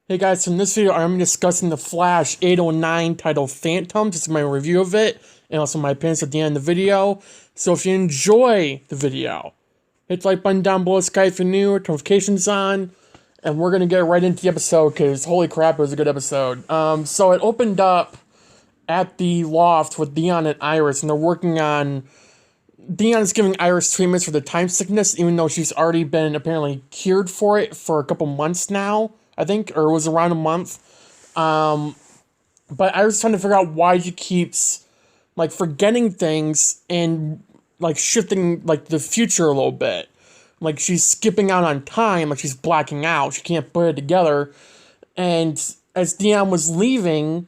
Hey guys, so in this video I'm discussing the Flash 809 titled Phantom. This is my review of it, and also my opinions at the end of the video. So if you enjoy the video, hit the like button down below, subscribe if you're new, notifications on, and we're gonna get right into the episode, because holy crap, it was a good episode. So it opened up at the loft with Dion and Iris, and they're working on... Dion is giving Iris treatments for the time sickness, even though she's already been apparently cured for it for a couple months now, I think, or it was around a month. But Iris is trying to figure out why she keeps, like, forgetting things and, like, shifting, like, the future a little bit. Like, she's skipping out on time, like, she's blacking out. She can't put it together. And as Dion was leaving,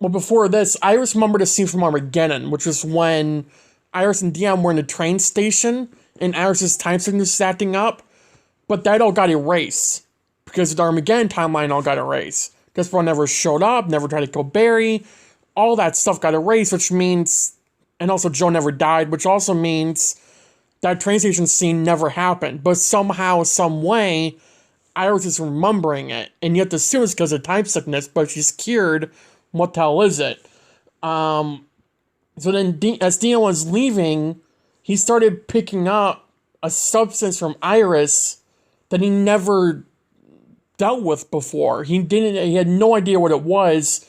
well, before this, Iris remembered a scene from Armageddon, which was when Iris and Dion were in the train station, and Iris's time sickness is acting up, but that all got erased, because the Armageddon timeline all got erased. Despero never showed up, never tried to kill Barry, all that stuff got erased, which means, and also Joe never died, which also means that train station scene never happened, but somehow, some way, Iris is remembering it, and you have to assume it's because of time sickness, but she's cured. What the hell is it? So then, as Dion was leaving, he started picking up a substance from Iris that he never dealt with before. He had no idea what it was,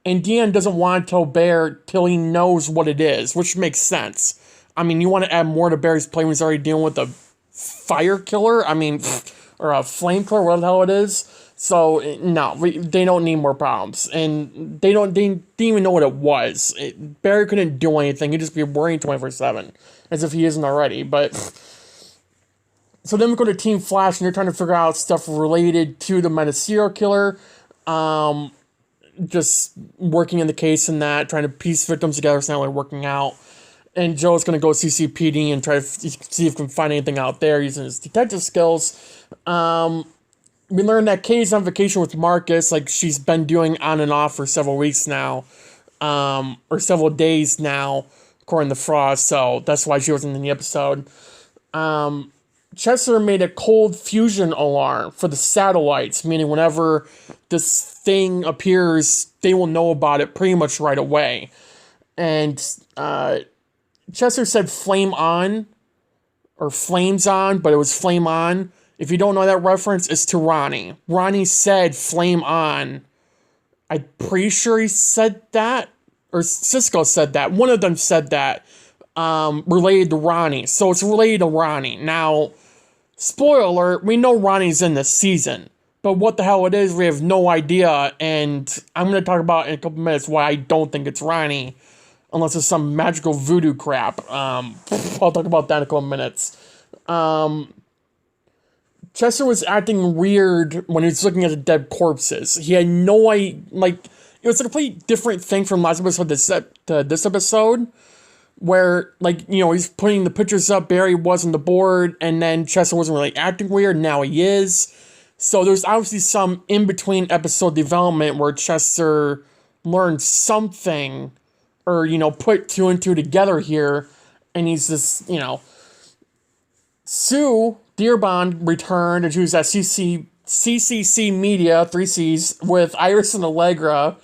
and Dion doesn't want to tell Bear till he knows what it is, which makes sense. I mean, you want to add more to Barry's plate when he's already dealing with a fire killer? I mean, or a flame killer, whatever the hell it is. So, no, they don't need more problems. And they didn't even know what it was. Barry couldn't do anything. He'd just be worrying 24/7, as if he isn't already. But, so then we go to Team Flash, and they're trying to figure out stuff related to the Meta serial killer. Just working in the case and that, trying to piece victims together, it's not really working out. And Joe's going to go CCPD and try to see if he can find anything out there using his detective skills. We learned that Katie's on vacation with Marcus, like she's been doing on and off for several weeks now, or several days now, according to Frost, so that's why she wasn't in the episode. Chester made a cold fusion alarm for the satellites, meaning whenever this thing appears, they will know about it pretty much right away. And Chester said flame on, or flames on, but it was flame on. If you don't know that reference, it's to Ronnie. Ronnie said flame on. I'm pretty sure he said that. Or Cisco said that. One of them said that. Related to Ronnie. So it's related to Ronnie. Now, spoiler alert, we know Ronnie's in this season. But what the hell it is, we have no idea. And I'm going to talk about in a couple minutes why I don't think it's Ronnie. Unless it's some magical voodoo crap. I'll talk about that in a couple minutes. Chester was acting weird when he was looking at the dead corpses. He had no idea, like, it was a completely different thing from last episode to this episode, where, like, you know, he's putting the pictures up, Barry was on the board, and then Chester wasn't really acting weird, now he is. So there's obviously some in-between episode development where Chester learned something, or, you know, put two and two together here, and he's just, you know... Sue Dearbon returned, and she was at CCC Media, 3Cs, with Iris and Allegra,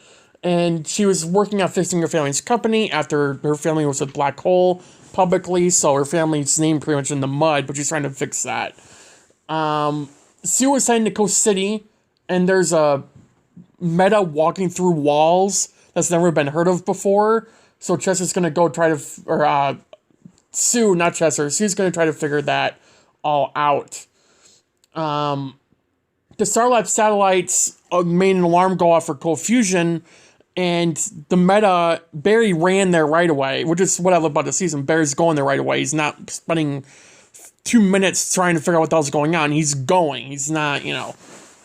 and she was working on fixing her family's company after her family was a black hole publicly, so her family's name pretty much in the mud, but she's trying to fix that. Sue was heading to Coast City, and there's a Meta walking through walls that's never been heard of before, so Chester's gonna go try to, Sue, not Chester, Sue's gonna try to figure that all out. The Starlab satellites made an alarm go off for cold fusion, and the Meta, Barry ran there right away, which is what I love about the season. Barry's going there right away. He's not spending 2 minutes trying to figure out what the hell's going on. He's going. He's not, you know...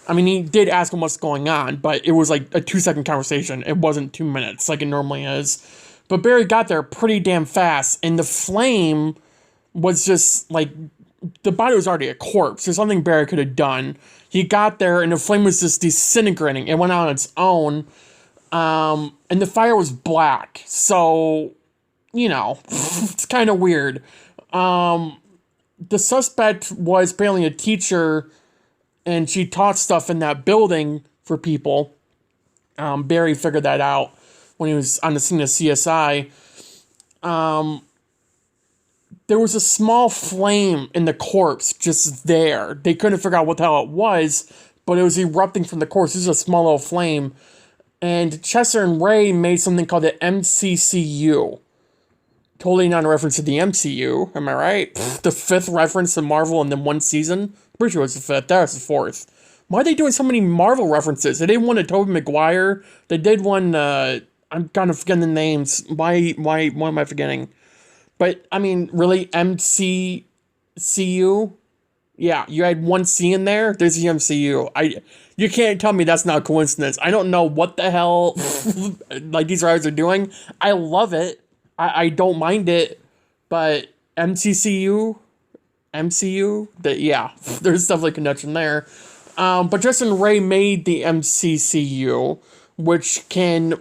I mean, he did ask him what's going on, but it was like a 2-second conversation. It wasn't 2 minutes like it normally is. But Barry got there pretty damn fast, and the flame was just, like, the body was already a corpse. There's something Barry could have done. He got there, and the flame was just disintegrating. It went out on its own, and the fire was black. So, you know, it's kind of weird. The suspect was apparently a teacher, and she taught stuff in that building for people. Barry figured that out when he was on the scene of CSI. There was a small flame in the corpse just there. They couldn't figure out what the hell it was, but it was erupting from the corpse. This is a small little flame. And Chester and Ray made something called the MCCU. Totally not a reference to the MCU, am I right? The 5th reference to Marvel in the one season? Pretty sure it was the 5th. That was the 4th. Why are they doing so many Marvel references? They did one to Tobey Maguire. They did one, I'm kind of forgetting the names. Why am I forgetting? But, I mean, really, MCCU? Yeah, you had one C in there. There's the MCU. You can't tell me that's not a coincidence. I don't know what the hell, like, these writers are doing. I love it. I don't mind it. But MCCU? Yeah, there's definitely a connection there. But Justin Ray made the MCCU, which can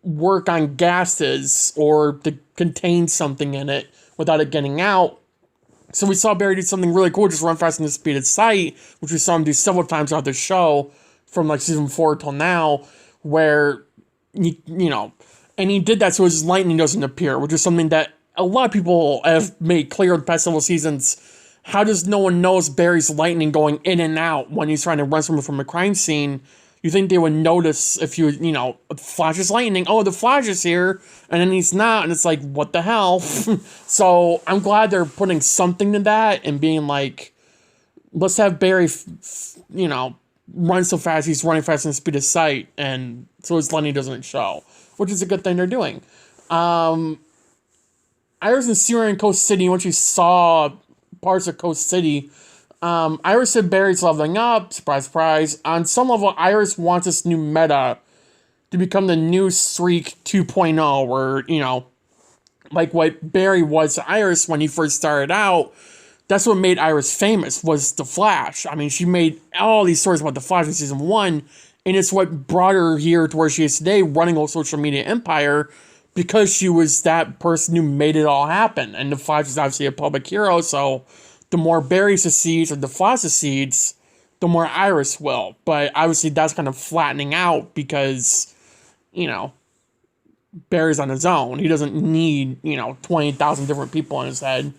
work on gases or to contain something in it without it getting out. So we saw Barry do something really cool, just run fast in the speed of sight, which we saw him do several times throughout the show, from like season 4 till now, where, you know, and he did that so his lightning doesn't appear, which is something that a lot of people have made clear in the past several seasons. How does no one notice Barry's lightning going in and out when he's trying to run someone from a crime scene? You think they would notice if you know, Flash is lightning. Oh, the Flash is here. And then he's not. And it's like, what the hell? So I'm glad they're putting something to that and being like, let's have Barry, you know, run so fast. He's running fast in the speed of sight. And so his lightning doesn't show, which is a good thing they're doing. Iris and Sierra in Coast City, once you saw parts of Coast City, Iris said Barry's leveling up. Surprise, surprise. On some level, Iris wants this new meta to become the new Streak 2.0, where, you know, like what Barry was to Iris when he first started out. That's what made Iris famous, was the Flash. I mean, she made all these stories about the Flash in season 1, and it's what brought her here to where she is today, running a social media empire, because she was that person who made it all happen. And the Flash is obviously a public hero, so the more Barry succeeds or the Flash succeeds, the more Iris will. But obviously that's kind of flattening out because, you know, Barry's on his own. He doesn't need, you know, 20,000 different people in his head.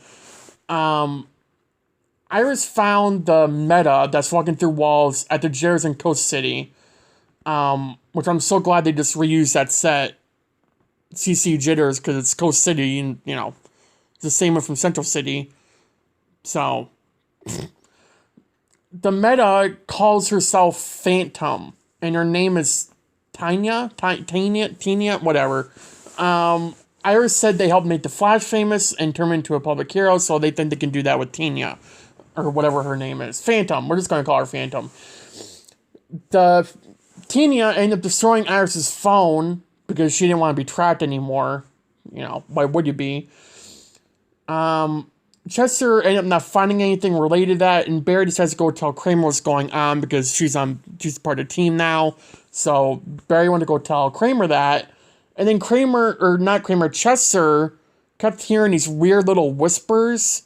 Iris found the meta that's walking through walls at the Jares in Coast City, which I'm so glad they just reused that set, CC Jitters, because it's Coast City, and, you know, it's the same one from Central City. So, the meta calls herself Phantom, and her name is Tanya, whatever. Iris said they helped make the Flash famous and turn him into a public hero, so they think they can do that with Tanya, or whatever her name is. Phantom, we're just going to call her Phantom. Tanya ended up destroying Iris's phone, because she didn't want to be trapped anymore. You know, why would you be? Chester ended up not finding anything related to that, and Barry decides to go tell Kramer what's going on because she's part of the team now. So Barry wanted to go tell Kramer that, and then Chester kept hearing these weird little whispers.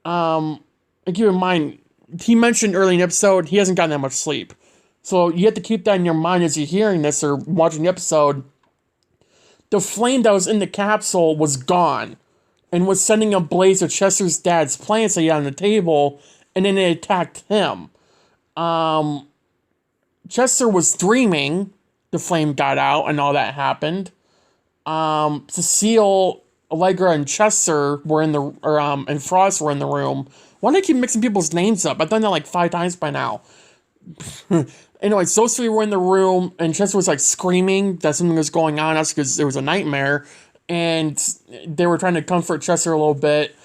And keep in mind, he mentioned early in the episode he hasn't gotten that much sleep, so you have to keep that in your mind as you're hearing this or watching the episode. The flame that was in the capsule was gone and was sending a blaze of Chester's dad's plants that he had on the table, and then it attacked him. Chester was dreaming. The flame got out and all that happened. Cecile, Allegra, and Chester were in the, and Frost were in the room. Why do I keep mixing people's names up? I've done that like 5 times by now. Anyway, those 3 were in the room, and Chester was like screaming that something was going on. That's because it was a nightmare, and they were trying to comfort Chester a little bit.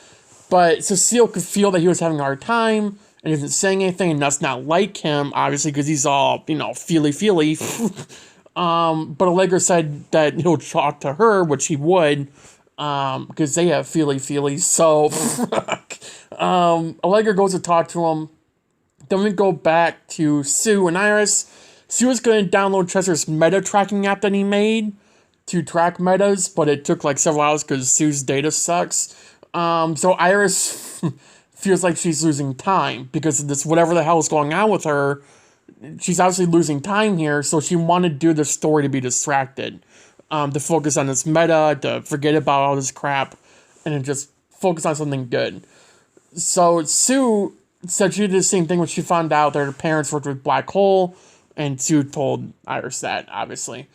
But Cecile could feel that he was having a hard time, and isn't saying anything, and that's not like him, obviously, because he's all, you know, feely. But Allegra said that he'll talk to her, which he would, because they have feely. So, Allegra goes to talk to him. Then we go back to Sue and Iris. Sue was going to download Chester's meta tracking app that he made to track metas, but it took like several hours because Sue's data sucks. So Iris feels like she's losing time because of this, whatever the hell is going on with her. she's obviously losing time here, so she wanted to do the story to be distracted, to focus on this meta, to forget about all this crap, and then just focus on something good. So Sue said she did the same thing when she found out that her parents worked with Black Hole, and Sue told Iris that, obviously.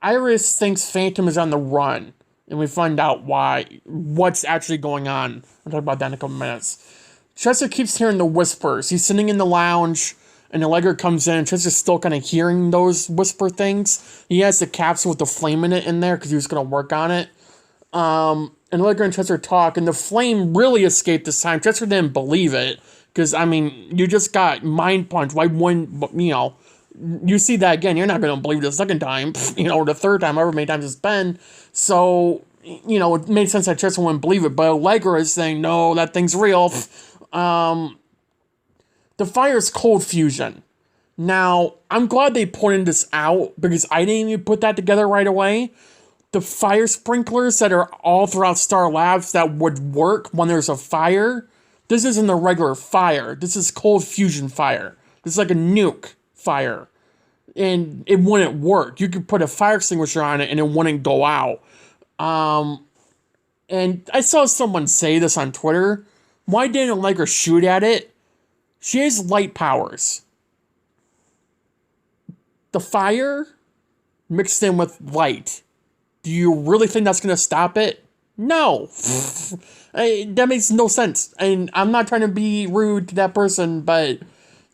Iris thinks Phantom is on the run, and we find out what's actually going on. I'll talk about that in a couple minutes. Chester keeps hearing the whispers. He's sitting in the lounge, and Allegra comes in, and Chester's still kind of hearing those whisper things. He has the capsule with the flame in it in there, because he was going to work on it. And Allegra and Chester talk, and the flame really escaped this time. Chester didn't believe it, because, I mean, you just got mind punched. Why wouldn't, you see that again, you're not going to believe it the second time, or the third time, however many times it's been. So, it made sense that Chester wouldn't believe it, but Allegra is saying, no, that thing's real. The fire's cold fusion. Now, I'm glad they pointed this out, because I didn't even put that together right away. The fire sprinklers that are all throughout Star Labs that would work when there's a fire, this isn't a regular fire. This is cold fusion fire. This is like a nuke fire. And it wouldn't work. You could put a fire extinguisher on it and it wouldn't go out. And I saw someone say this on Twitter. Why didn't Allegra shoot at it? She has light powers. The fire mixed in with light. Do you really think that's going to stop it? No. That makes no sense. And I'm not trying to be rude to that person, but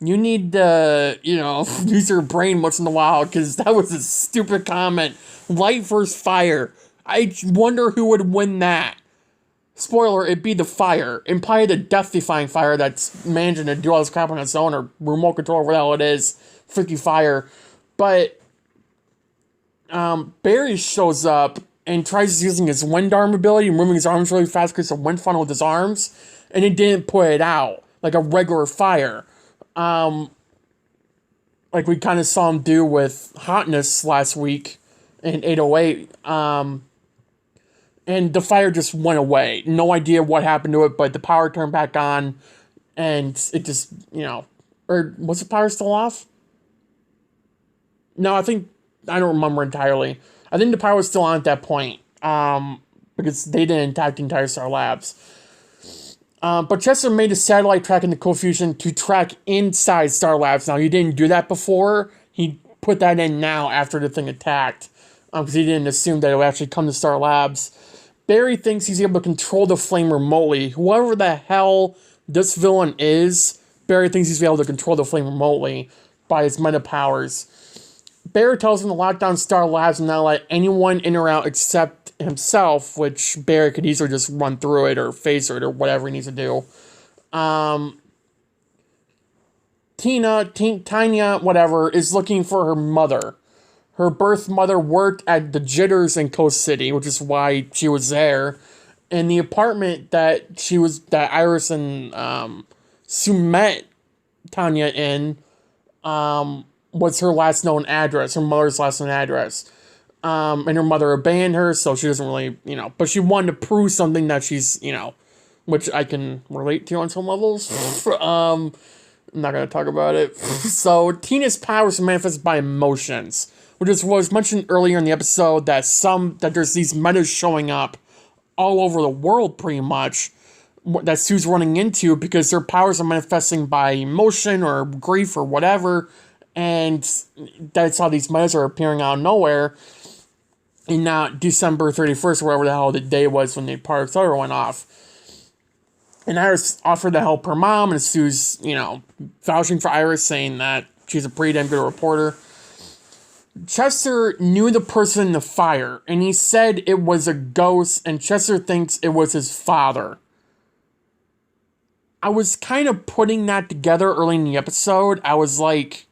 you need to, use your brain once in a while, because that was a stupid comment. Light versus fire. I wonder who would win that. Spoiler, it'd be the fire. And probably the death-defying fire that's managing to do all this crap on its own, or remote control, whatever the hell it is. Freaky fire. But Barry shows up and tries using his wind arm ability, moving his arms really fast because of wind funnel with his arms, and it didn't put it out like a regular fire. Like we kind of saw him do with Hotness last week in 808. And the fire just went away. No idea what happened to it, but the power turned back on, and it just, or was the power still off? No, I don't remember entirely. I think the power was still on at that point, because they didn't attack the entire Star Labs. But Chester made a satellite tracking the cold fusion to track inside Star Labs. Now, he didn't do that before. He put that in now after the thing attacked, because he didn't assume that it would actually come to Star Labs. Barry thinks he's able to control the flame remotely. Whoever the hell this villain is, Barry thinks he's able to control the flame remotely by his meta powers. Barry tells him to lock down Star Labs and not let anyone in or out except himself, which Barry could easily just run through it or phase it or whatever he needs to do. Tanya, whatever, is looking for her mother. Her birth mother worked at the Jitters in Coast City, which is why she was there. And the apartment that Iris and Sue met Tanya in was her last known address, her mother's last known address. And her mother abandoned her, so she doesn't really, but she wanted to prove something that she's, which I can relate to on some levels. I'm not going to talk about it. So, Tina's powers are manifested by emotions, which was mentioned earlier in the episode that there's these metas showing up all over the world, pretty much, that Sue's running into because their powers are manifesting by emotion or grief or whatever, and that's how these metas are appearing out of nowhere. And not December 31st, or whatever the hell the day was when the Power Accelerator went off. And Iris offered to help her mom, and Sue's, vouching for Iris, saying that she's a pretty damn good reporter. Chester knew the person in the fire, and he said it was a ghost, and Chester thinks it was his father. I was kind of putting that together early in the episode. I was like,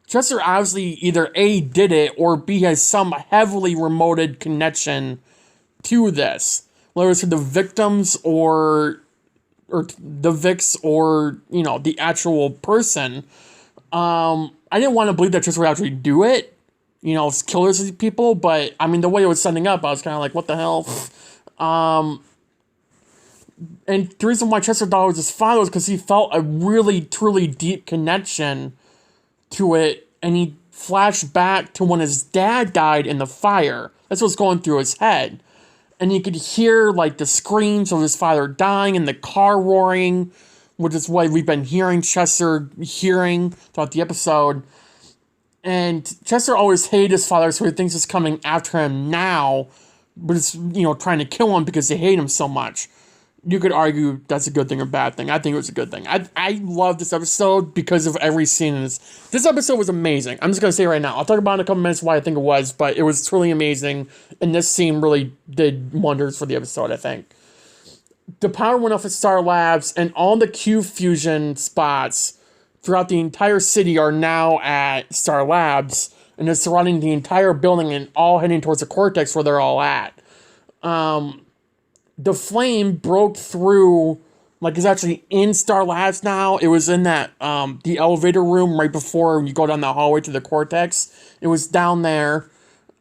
Chester obviously either A, did it, or B, has some heavily remoted connection to this. Whether it's to the victims or the Vix or, the actual person. I didn't want to believe that Chester would actually do it. Kill those people, but, the way it was setting up, I was kind of like, what the hell? And the reason why Chester thought it was his father was because he felt a really, truly deep connection to it, and he flashed back to when his dad died in the fire. That's what's going through his head. And you could hear, like, the screams of his father dying and the car roaring, which is what we've been hearing Chester hearing throughout the episode. And Chester always hated his father, so he thinks it's coming after him now, but it's, trying to kill him because they hate him so much. You could argue that's a good thing or bad thing. I think it was a good thing. I love this episode because of every scene in this. This episode was amazing. I'm just going to say right now. I'll talk about in a couple minutes why I think it was, but it was truly amazing. And this scene really did wonders for the episode, I think. The power went off at Star Labs, and all the Q fusion spots throughout the entire city are now at Star Labs. And they're surrounding the entire building and all heading towards the Cortex where they're all at. The flame broke through, like, it's actually in Star Labs now. It was in that, the elevator room right before you go down the hallway to the Cortex. It was down there.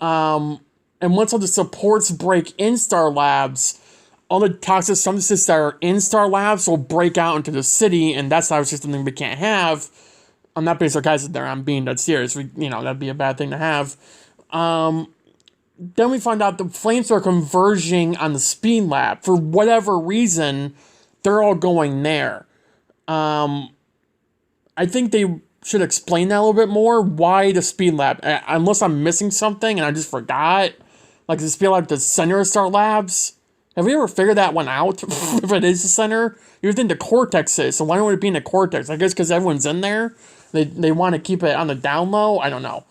And once all the supports break in Star Labs, all the toxic substances that are in Star Labs will break out into the city, and that's obviously something we can't have. I'm not being sarcastic there, I'm being dead serious. That'd be a bad thing to have. Then we find out the flames are converging on the speed lab. For whatever reason, they're all going there. I think they should explain that a little bit more. Why the speed lab? Unless I'm missing something and I just forgot. Like, the speed lab, the center of Star Labs. Have we ever figured that one out? If it is the center? You would think the Cortex is, so why would it be in the Cortex? I guess because everyone's in there. They want to keep it on the down low? I don't know.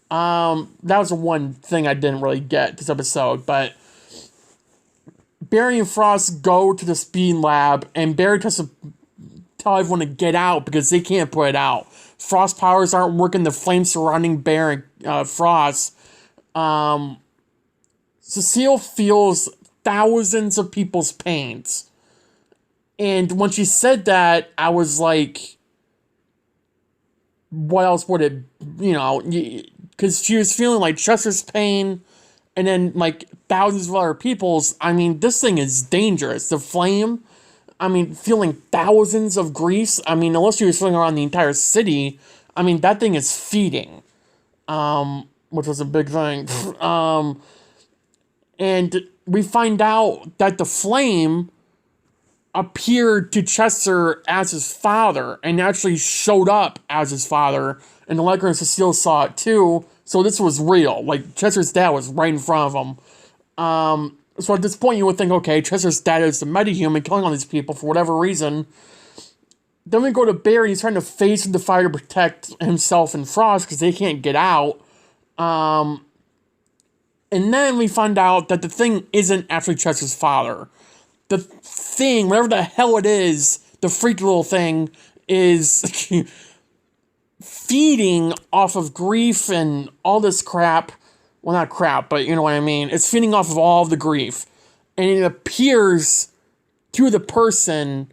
That was the one thing I didn't really get this episode, but Barry and Frost go to the speed lab, and Barry tries to tell everyone to get out because they can't put it out. Frost powers aren't working, the flames surrounding Barry and Frost. Cecile feels thousands of people's pains. And when she said that, I was like, what else would it, because she was feeling like Chester's pain, and then, like, thousands of other people's. I mean, this thing is dangerous. The flame, feeling thousands of griefs. Unless she was feeling around the entire city, that thing is feeding. Which was a big thing. And we find out that the flame appeared to Chester as his father, and actually showed up as his father, and Allegra and Cecile saw it too, so this was real. Like, Chester's dad was right in front of him. So at this point you would think, okay, Chester's dad is the metahuman killing all these people for whatever reason. Then we go to Barry, he's trying to face the fire to protect himself and Frost, because they can't get out. And then we find out that the thing isn't actually Chester's father. The thing, whatever the hell it is, the freaky little thing, is feeding off of grief and all this crap. Well, not crap, but you know what I mean. It's feeding off of all of the grief. And it appears to the person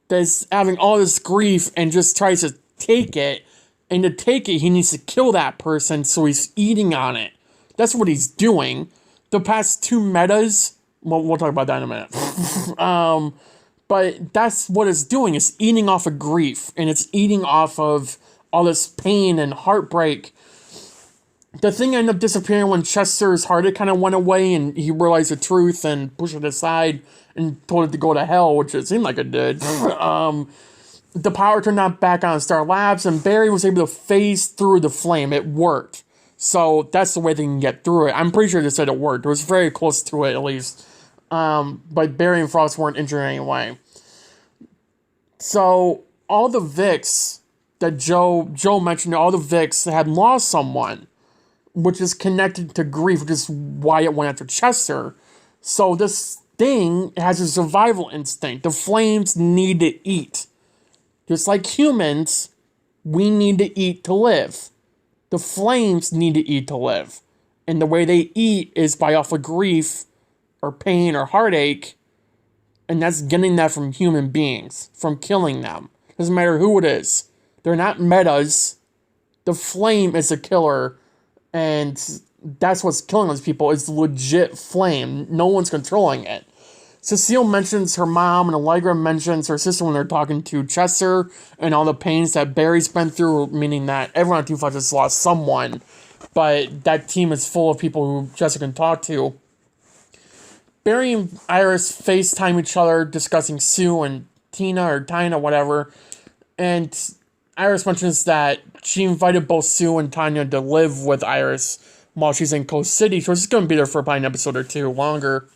that's having all this grief and just tries to take it. And to take it, he needs to kill that person, so he's eating on it. That's what he's doing. The past two metas, well, we'll talk about that in a minute. But that's what it's doing. It's eating off of grief. And it's eating off of all this pain and heartbreak. The thing ended up disappearing when Chester's heart kind of went away and he realized the truth and pushed it aside and told it to go to hell, which it seemed like it did. The power turned on back on Star Labs, and Barry was able to phase through the flame. It worked. So that's the way they can get through it. I'm pretty sure they said it worked. It was very close to it, at least. But Barry and Frost weren't injured in any way. So all the Vicks that Joe mentioned, all the Vicks had lost someone, which is connected to grief, which is why it went after Chester. So this thing has a survival instinct. The flames need to eat. Just like humans, we need to eat to live. The flames need to eat to live. And the way they eat is by off of grief or pain or heartache. And that's getting that from human beings, from killing them. Doesn't matter who it is. They're not metas. The flame is a killer. And that's what's killing those people. It's legit flame. No one's controlling it. Cecile mentions her mom, and Allegra mentions her sister when they're talking to Chester, and all the pains that Barry's been through, meaning that everyone on Team Flash has lost someone, but that team is full of people who Jessica can talk to. Barry and Iris FaceTime each other, discussing Sue and Tina, whatever, and Iris mentions that she invited both Sue and Tanya to live with Iris while she's in Coast City, so she's going to be there for probably an episode or two longer.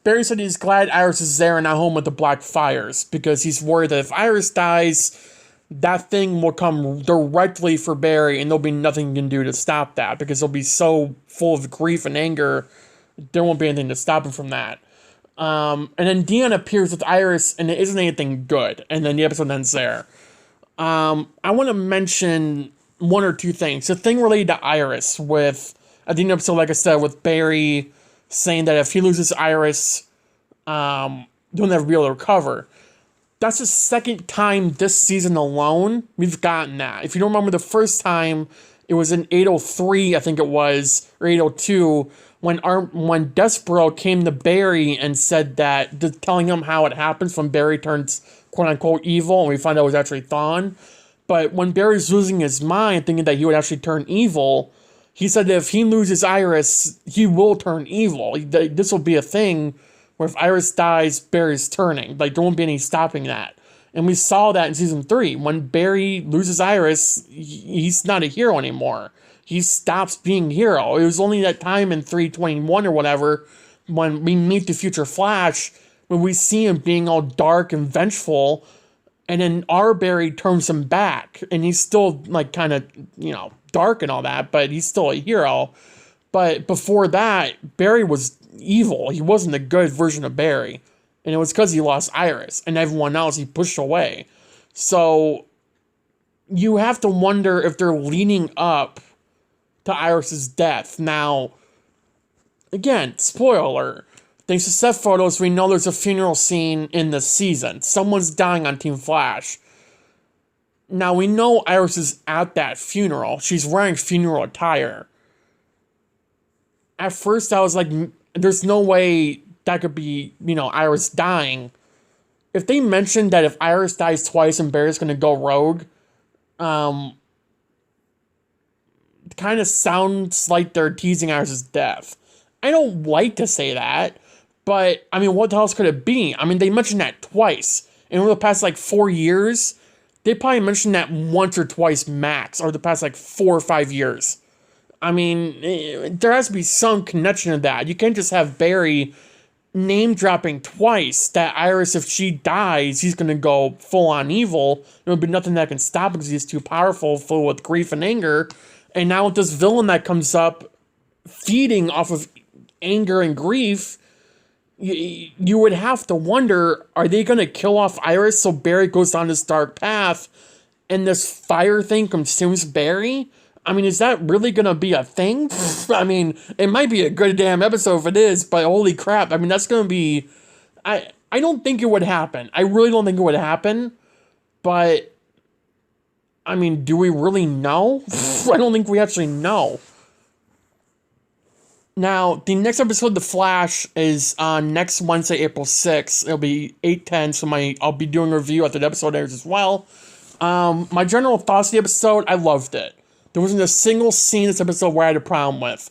Barry said he's glad Iris is there and not home with the Black Fires, because he's worried that if Iris dies, that thing will come directly for Barry, and there'll be nothing he can do to stop that, because he'll be so full of grief and anger, there won't be anything to stop him from that. And then Dion appears with Iris, and it isn't anything good, and then the episode ends there. I want to mention one or two things. The thing related to Iris with, at the end of the episode, like I said, with Barry saying that if he loses Iris, he'll never be able to recover. That's the second time this season alone we've gotten that. If you don't remember the first time, it was in 803, I think it was, or 802, when Despero came to Barry and said that, telling him how it happens when Barry turns quote-unquote evil, and we find out it was actually Thawne. But when Barry's losing his mind, thinking that he would actually turn evil, he said that if he loses Iris, he will turn evil. This will be a thing where if Iris dies, Barry's turning. Like, there won't be any stopping that. And we saw that in season 3. When Barry loses Iris, he's not a hero anymore. He stops being hero. It was only that time in 321 or whatever, when we meet the future Flash, when we see him being all dark and vengeful, and then our Barry turns him back, and he's still, like, kind of, dark and all that, but he's still a hero. But before that, Barry was evil. He wasn't a good version of Barry. And it was because he lost Iris, and everyone else he pushed away. So, you have to wonder if they're leading up to Iris's death. Now, again, spoiler alert. Thanks to set photos, we know there's a funeral scene in this season. Someone's dying on Team Flash. Now, we know Iris is at that funeral. She's wearing funeral attire. At first, I was like, there's no way that could be, Iris dying. If they mentioned that if Iris dies twice and Barry's going to go rogue, kind of sounds like they're teasing Iris' death. I don't like to say that, but, what else could it be? They mentioned that twice. And over the past, 4 years, they probably mentioned that once or twice max, over the past, 4 or 5 years. There has to be some connection to that. You can't just have Barry name-dropping twice that Iris, if she dies, he's going to go full-on evil. There will be nothing that can stop him because he's too powerful, full with grief and anger. And now with this villain that comes up, feeding off of anger and grief, you would have to wonder, are they going to kill off Iris so Barry goes down this dark path and this fire thing consumes Barry? Is that really going to be a thing? It might be a good damn episode if it is, but holy crap. That's going to be... I don't think it would happen. I really don't think it would happen, but... do we really know? I don't think we actually know. Now, the next episode of The Flash is on next Wednesday, April 6th. It'll be 8:10, so I'll be doing a review after the episode airs as well. My general thoughts of the episode, I loved it. There wasn't a single scene in this episode where I had a problem with.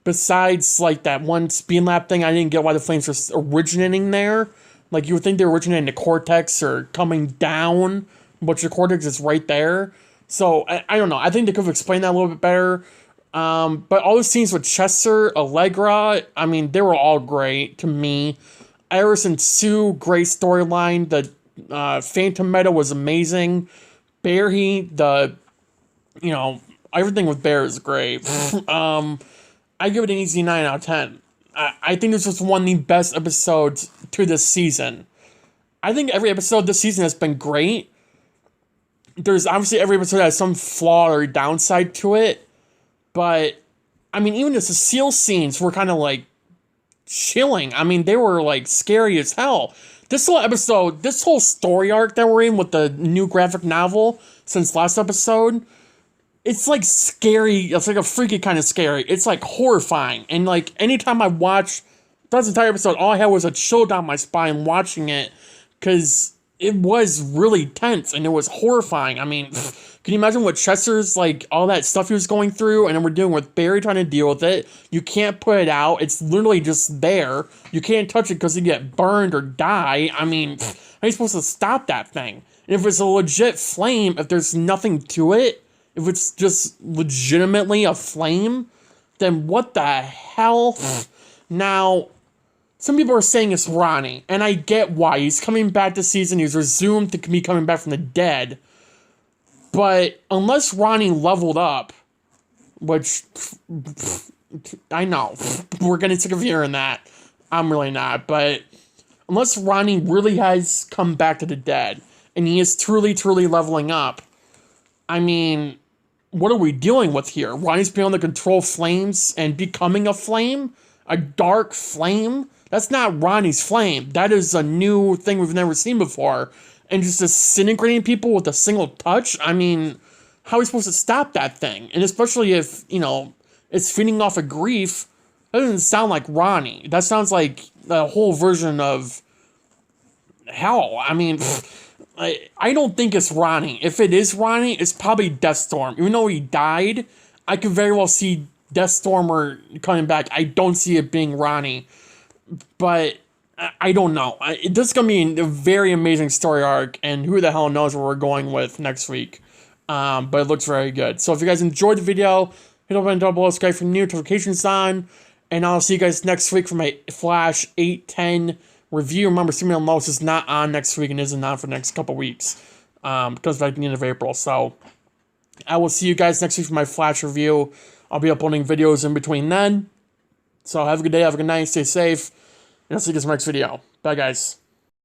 Besides, that one speed lap thing, I didn't get why the flames were originating there. You would think they were originating in the cortex or coming down, but your cortex is right there. So, I don't know. I think they could have explained that a little bit better. But all the scenes with Chester, Allegra, they were all great to me. Iris and Sue, great storyline. The Phantom Meta was amazing. Barry, everything with Bear is great. I give it an easy 9 out of 10. I think this was one of the best episodes to this season. I think every episode this season has been great. There's obviously every episode has some flaw or downside to it. But, even the Cecile scenes were kind of, chilling. They were, scary as hell. This whole episode, this whole story arc that we're in with the new graphic novel since last episode, it's, scary. It's, a freaky kind of scary. It's, horrifying. And, anytime I watch That's the entire episode. All I had was a chill down my spine watching it, because it was really tense and it was horrifying. I mean, can you imagine what Chester's, like, all that stuff he was going through, and then we're dealing with Barry trying to deal with it. You can't put it out. It's literally just there. You can't touch it because you get burned or die. I mean, how are you supposed to stop that thing? And if it's a legit flame, if there's nothing to it, if it's just legitimately a flame, then what the hell? Now, some people are saying it's Ronnie, and I get why. He's coming back this season. He's resumed to be coming back from the dead. But unless Ronnie leveled up, which I know, we're getting sick of hearing that. I'm really not. But unless Ronnie really has come back to the dead, and he is truly, truly leveling up, I mean, what are we dealing with here? Ronnie's being able to control flames and becoming a flame? A dark flame? That's not Ronnie's flame. That is a new thing we've never seen before. And just disintegrating people with a single touch? I mean, how are we supposed to stop that thing? And especially if, you know, it's feeding off of grief, that doesn't sound like Ronnie. That sounds like the whole version of hell. I mean, I don't think it's Ronnie. If it is Ronnie, it's probably Deathstorm. Even though he died, I could very well see Deathstormer coming back. I don't see it being Ronnie. But I don't know. This is going to be a very amazing story arc, and who the hell knows where we're going with next week. But it looks very good. So if you guys enjoyed the video, hit the button down below, subscribe for new notifications on, and I'll see you guys next week for my Flash 810 review. Remember, Superman and Lois is not on next week and isn't on for the next couple weeks. Because by the end of April. So I will see you guys next week for my Flash review. I'll be uploading videos in between then. So have a good day, have a good night, stay safe, and I'll see you guys in the next video. Bye, guys.